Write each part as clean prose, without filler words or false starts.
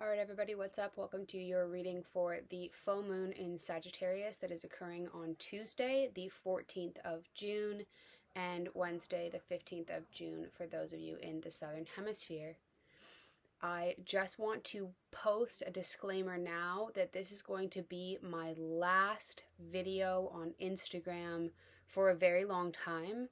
Alright everybody, what's up? Welcome to your reading for the full moon in Sagittarius that is occurring on Tuesday, the 14th of June, and Wednesday, the 15th of June for those of you in the Southern Hemisphere. I just want to post a disclaimer now that this is going to be my last video on Instagram for a very long time.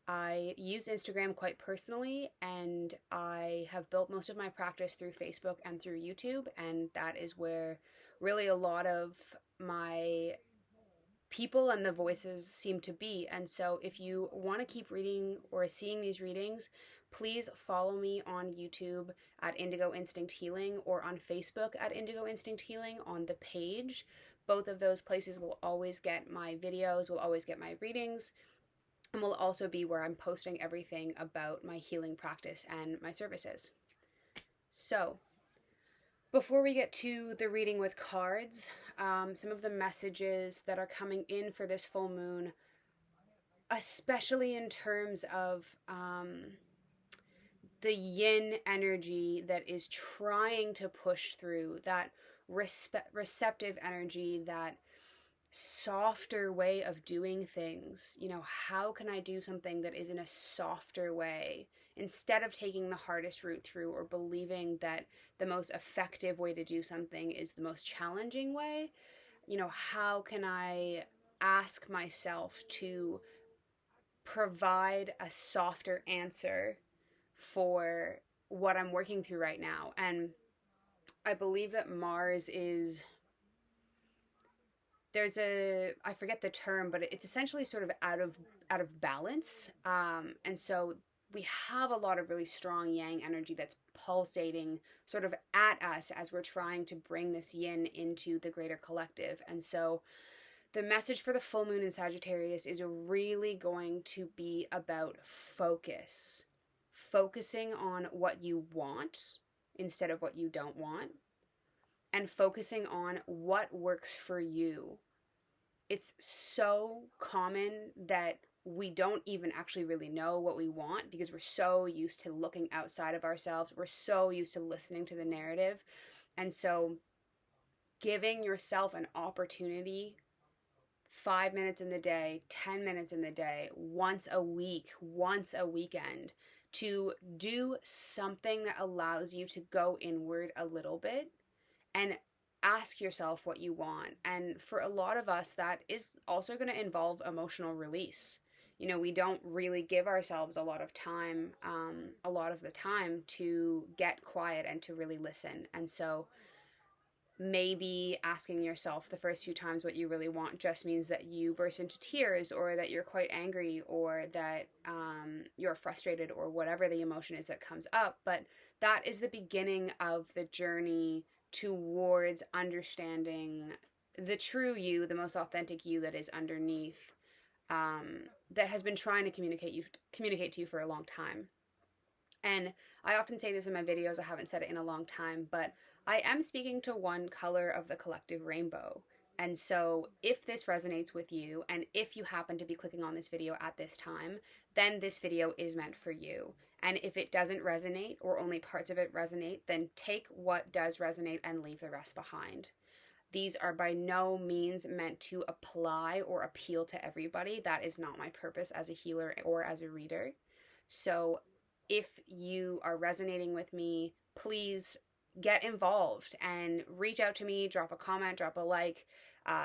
I use Instagram quite personally, and I have built most of my practice through Facebook and through YouTube, and that is where really a lot of my people and the voices seem to be. And so if you want to keep reading or seeing these readings, please follow me on YouTube at Indigo Instinct Healing or on Facebook at Indigo Instinct Healing on the page. Both of those places will always get my videos, will always get my readings, and will also be where I'm posting everything about my healing practice and my services. So, before we get to the reading with cards, some of the messages that are coming in for this full moon, especially in terms of the yin energy that is trying to push through, that receptive energy, that softer way of doing things. You know, how can I do something that is in a softer way instead of taking the hardest route through or believing that the most effective way to do something is the most challenging way? You know, how can I ask myself to provide a softer answer for what I'm working through right now? And I believe that Mars is, there's a, I forget the term, but it's essentially sort of out of balance, and so we have a lot of really strong yang energy that's pulsating sort of at us as we're trying to bring this yin into the greater collective. And so the message for the full moon in Sagittarius is really going to be about focusing on what you want instead of what you don't want, and focusing on what works for you. It's so common that we don't even actually really know what we want because we're so used to looking outside of ourselves. We're so used to listening to the narrative. And so giving yourself an opportunity 5 minutes in the day, 10 minutes in the day, once a week, once a weekend, to do something that allows you to go inward a little bit and ask yourself what you want. And for a lot of us, that is also going to involve emotional release. You know, we don't really give ourselves a lot of time, a lot of the time, to get quiet and to really listen. And so maybe asking yourself the first few times what you really want just means that you burst into tears, or that you're quite angry, or that you're frustrated, or whatever the emotion is that comes up. But that is the beginning of the journey towards understanding the true you, the most authentic you that is underneath, that has been trying to communicate to you for a long time. And I often say this in my videos, I haven't said it in a long time, but I am speaking to one color of the collective rainbow. And so if this resonates with you, and if you happen to be clicking on this video at this time, then this video is meant for you. And if it doesn't resonate, or only parts of it resonate, then take what does resonate and leave the rest behind. These are by no means meant to apply or appeal to everybody. That is not my purpose as a healer or as a reader. So if you are resonating with me, please get involved and reach out to me, drop a comment, drop a like,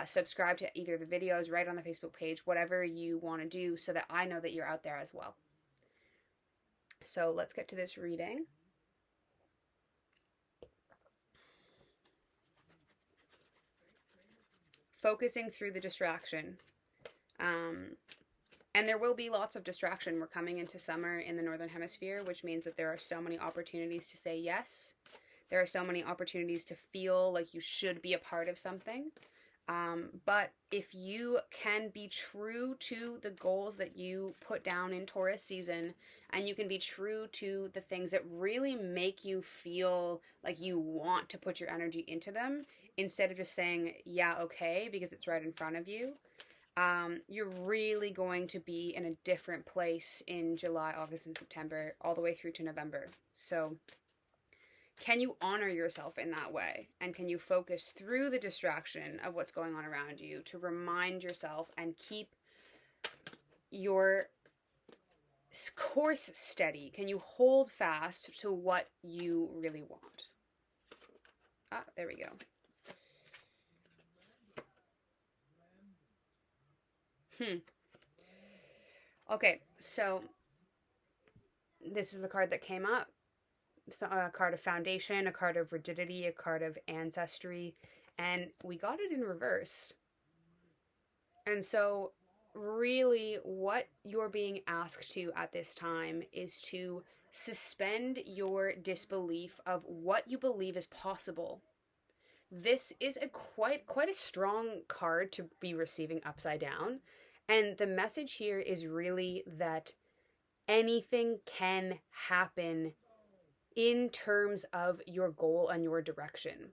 subscribe to either the videos, right on the Facebook page, whatever you want to do, so that I know that you're out there as well. So let's get to this reading. Focusing through the distraction. And there will be lots of distraction. We're coming into summer in the Northern Hemisphere, which means that there are so many opportunities to say yes. There are so many opportunities to feel like you should be a part of something. But if you can be true to the goals that you put down in Taurus season, and you can be true to the things that really make you feel like you want to put your energy into them, instead of just saying, yeah, okay, because it's right in front of you, you're really going to be in a different place in July, August, and September, all the way through to November. So Can you honor yourself in that way? And can you focus through the distraction of what's going on around you to remind yourself and keep your course steady? Can you hold fast to what you really want? Ah, there we go. Okay, so this is the card that came up. So, a card of foundation, a card of rigidity, a card of ancestry, and we got it in reverse. And so, really, what you're being asked to at this time is to suspend your disbelief of what you believe is possible. This is a quite a strong card to be receiving upside down, and the message here is really that anything can happen in terms of your goal and your direction.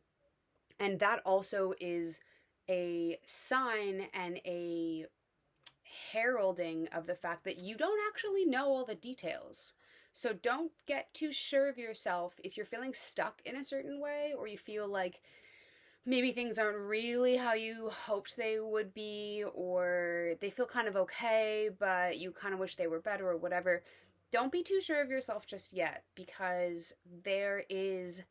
And that also is a sign and a heralding of the fact that you don't actually know all the details. So don't get too sure of yourself if you're feeling stuck in a certain way, or you feel like maybe things aren't really how you hoped they would be, or they feel kind of okay, but you kind of wish they were better, or whatever. Don't be too sure of yourself just yet, because there is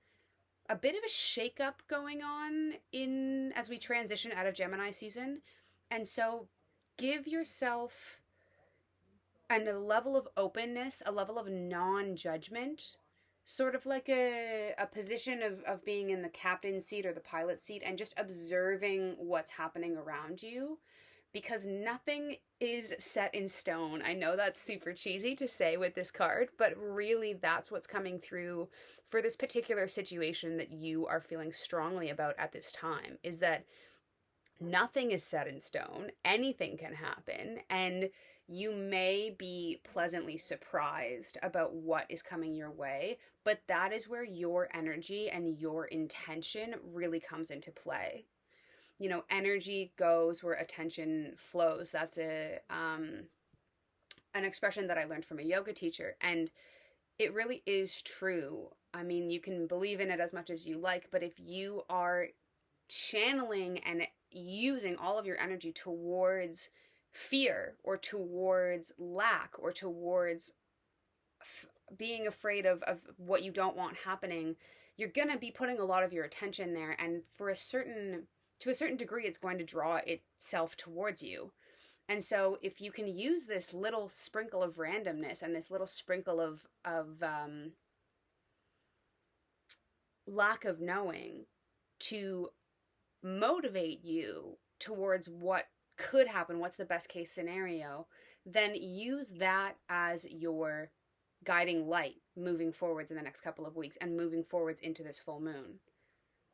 a bit of a shakeup going on in as we transition out of Gemini season. And so give yourself a level of openness, a level of non-judgment, sort of like a position of being in the captain's seat or the pilot's seat and just observing what's happening around you, because nothing is set in stone. I know that's super cheesy to say with this card, but really that's what's coming through for this particular situation that you are feeling strongly about at this time, is that nothing is set in stone. Anything can happen, and you may be pleasantly surprised about what is coming your way, but that is where your energy and your intention really comes into play. You know, energy goes where attention flows. That's an expression that I learned from a yoga teacher, and it really is true. I mean, you can believe in it as much as you like, but if you are channeling and using all of your energy towards fear or towards lack or towards being afraid of what you don't want happening, you're going to be putting a lot of your attention there, and to a certain degree it's going to draw itself towards you. And so if you can use this little sprinkle of randomness and this little sprinkle of lack of knowing to motivate you towards what could happen, what's the best case scenario, then use that as your guiding light moving forwards in the next couple of weeks and moving forwards into this full moon.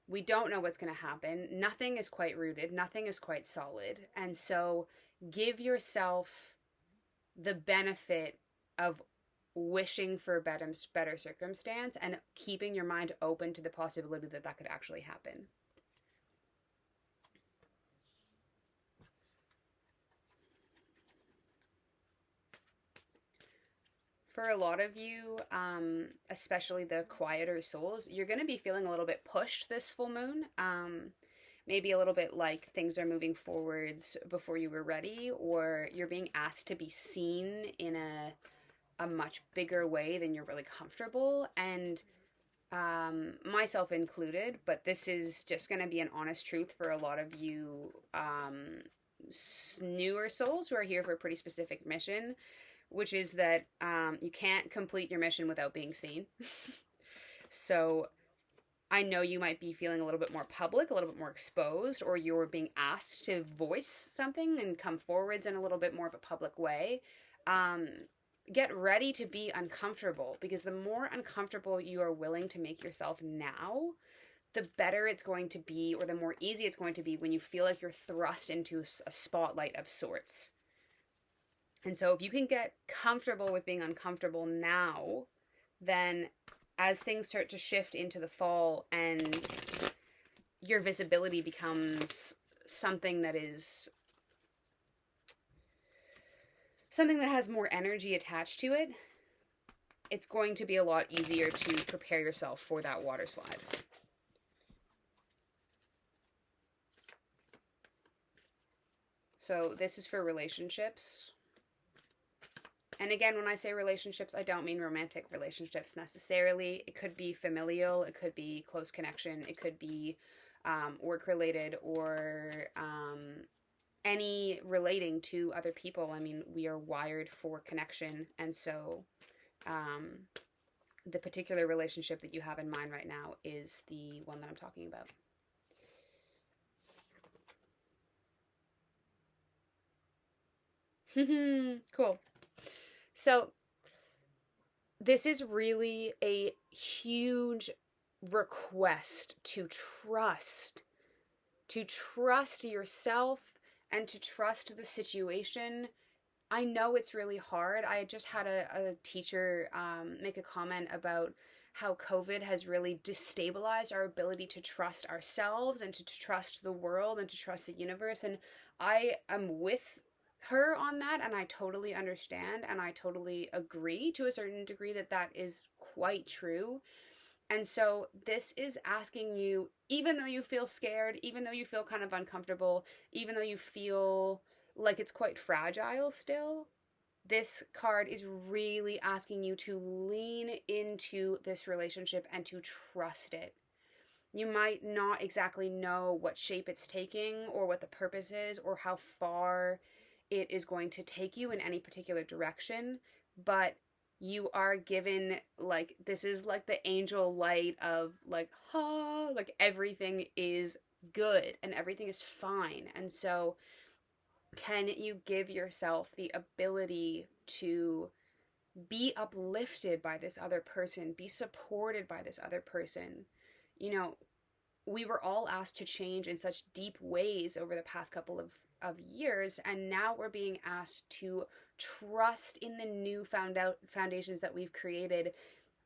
We don't know what's going to happen. Nothing is quite rooted. Nothing is quite solid. And so give yourself the benefit of wishing for a better circumstance and keeping your mind open to the possibility that that could actually happen. For a lot of you, especially the quieter souls, you're going to be feeling a little bit pushed this full moon. Maybe a little bit like things are moving forwards before you were ready, or you're being asked to be seen in a much bigger way than you're really comfortable. And myself included, but this is just going to be an honest truth for a lot of you newer souls who are here for a pretty specific mission, which is that you can't complete your mission without being seen. So I know you might be feeling a little bit more public, a little bit more exposed, or you're being asked to voice something and come forwards in a little bit more of a public way. Get ready to be uncomfortable, because the more uncomfortable you are willing to make yourself now, the better it's going to be, or the more easy it's going to be when you feel like you're thrust into a spotlight of sorts. And so if you can get comfortable with being uncomfortable now, then as things start to shift into the fall and your visibility becomes something that has more energy attached to it, it's going to be a lot easier to prepare yourself for that water slide. So this is for relationships. And again, when I say relationships, I don't mean romantic relationships necessarily. It could be familial, it could be close connection, it could be work-related, or any relating to other people. I mean, we are wired for connection, and so the particular relationship that you have in mind right now is the one that I'm talking about. Cool. So this is really a huge request to trust yourself and to trust the situation. I know it's really hard. I just had a teacher make a comment about how COVID has really destabilized our ability to trust ourselves and to trust the world and to trust the universe. And I am with her on that, and I totally understand and I totally agree to a certain degree that that is quite true. And so this is asking you, even though you feel scared, even though you feel kind of uncomfortable, even though you feel like it's quite fragile still, this card is really asking you to lean into this relationship and to trust it. You might not exactly know what shape it's taking or what the purpose is or how far it is going to take you in any particular direction, but you are given, like, this is like the angel light of like, like everything is good and everything is fine. And so can you give yourself the ability to be uplifted by this other person, be supported by this other person? You know, we were all asked to change in such deep ways over the past couple of years, and now we're being asked to trust in the new foundations that we've created,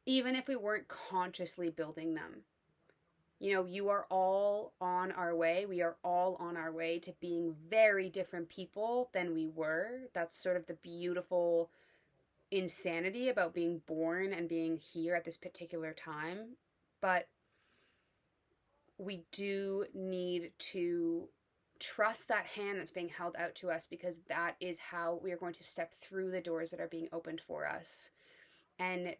even if we weren't consciously building them. You know, you are all on our way. We are all on our way to being very different people than we were. That's sort of the beautiful insanity about being born and being here at this particular time. But we do need to trust that hand that's being held out to us, because that is how we are going to step through the doors that are being opened for us. And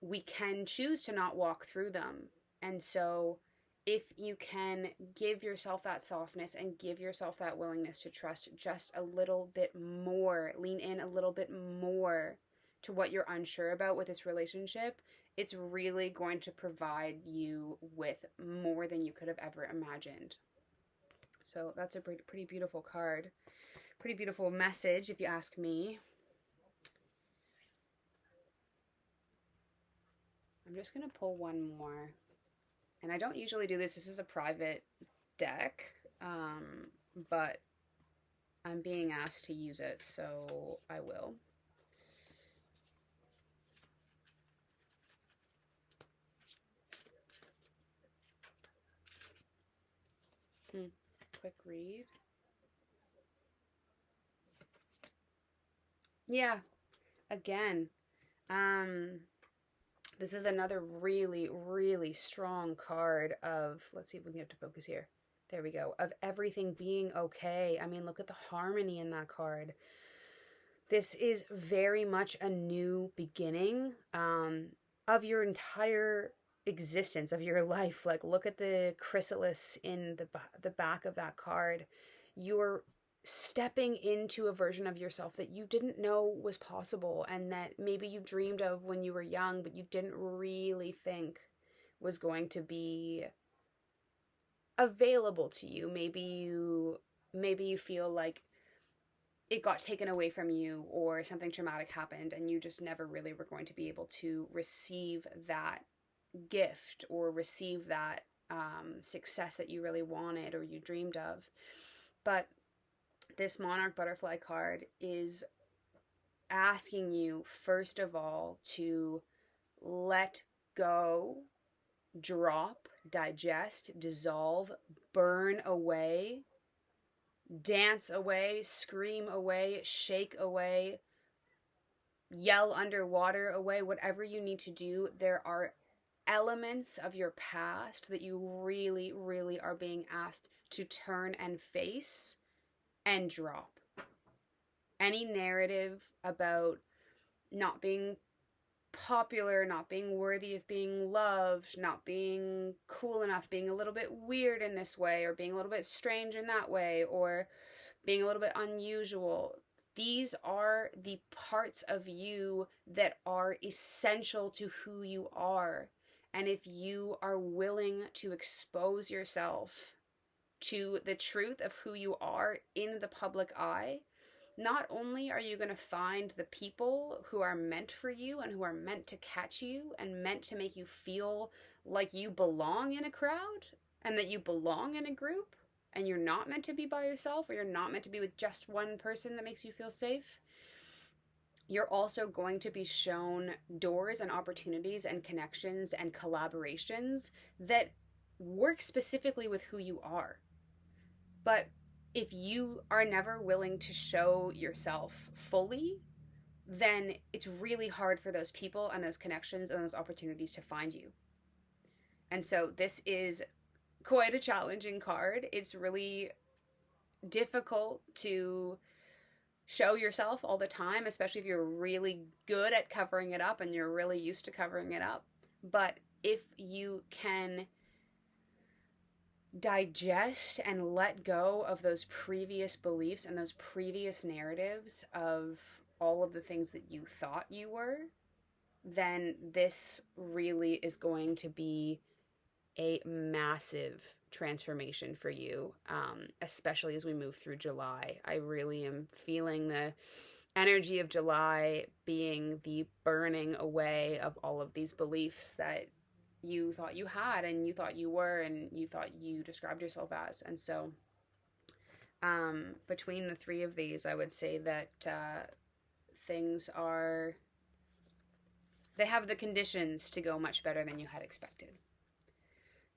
we can choose to not walk through them. And so if you can give yourself that softness and give yourself that willingness to trust just a little bit more, lean in a little bit more to what you're unsure about with this relationship, it's really going to provide you with more than you could have ever imagined. So that's a pretty beautiful card. Pretty beautiful message, if you ask me. I'm just going to pull one more. And I don't usually do this. This is a private deck, but I'm being asked to use it, so I will. Quick read. Yeah, again, this is another really, really strong card of, let's see if we can get to focus here. There we go. Of everything being okay. I mean, look at the harmony in that card. This is very much a new beginning of your entire existence, of your life. Like, look at the chrysalis in the back of that card. You're stepping into a version of yourself that you didn't know was possible, and that maybe you dreamed of when you were young, but you didn't really think was going to be available to you. Maybe you feel like it got taken away from you, or something traumatic happened and you just never really were going to be able to receive that gift or receive that success that you really wanted or you dreamed of. But this Monarch Butterfly card is asking you, first of all, to let go, drop, digest, dissolve, burn away, dance away, scream away, shake away yell underwater away, whatever you need to do, there are elements of your past that you really, really are being asked to turn and face and drop. Any narrative about not being popular, not being worthy of being loved, not being cool enough, being a little bit weird in this way, or being a little bit strange in that way, or being a little bit unusual. These are the parts of you that are essential to who you are. And if you are willing to expose yourself to the truth of who you are in the public eye, not only are you going to find the people who are meant for you and who are meant to catch you and meant to make you feel like you belong in a crowd and that you belong in a group and you're not meant to be by yourself, or you're not meant to be with just one person that makes you feel safe, you're also going to be shown doors and opportunities and connections and collaborations that work specifically with who you are. But if you are never willing to show yourself fully, then it's really hard for those people and those connections and those opportunities to find you. And so this is quite a challenging card. It's really difficult to show yourself all the time, especially if you're really good at covering it up and you're really used to covering it up. But if you can digest and let go of those previous beliefs and those previous narratives of all of the things that you thought you were, then this really is going to be a massive transformation for you, especially as we move through July. I really am feeling the energy of July being the burning away of all of these beliefs that you thought you had and you thought you were and you thought you described yourself as. And so between the three of these, I would say that things are, they have the conditions to go much better than you had expected.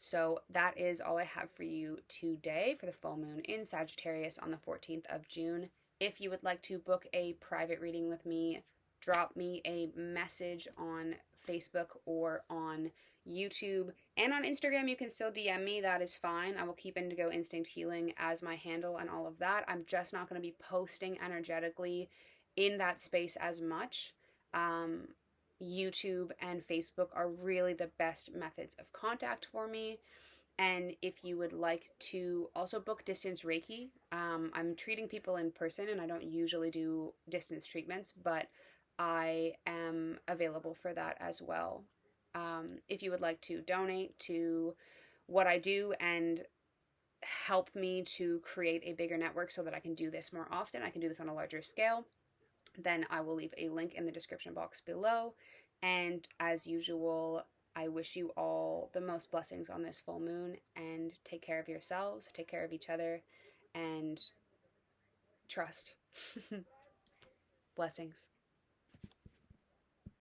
So that is all I have for you today for the full moon in Sagittarius on the 14th of June. If you would like to book a private reading with me, drop me a message on Facebook or on YouTube, and on Instagram you can still DM me. That is fine. I will keep Indigo Instinct Healing as my handle and all of that. I'm just not going to be posting energetically in that space as much. YouTube and Facebook are really the best methods of contact for me. And if you would like to also book distance Reiki, I'm treating people in person and I don't usually do distance treatments, but I am available for that as well. If you would like to donate to what I do and help me to create a bigger network so that I can do this more often, I can do this on a larger scale, then I will leave a link in the description box below. And as usual, I wish you all the most blessings on this full moon, and take care of yourselves, take care of each other, and trust. Blessings.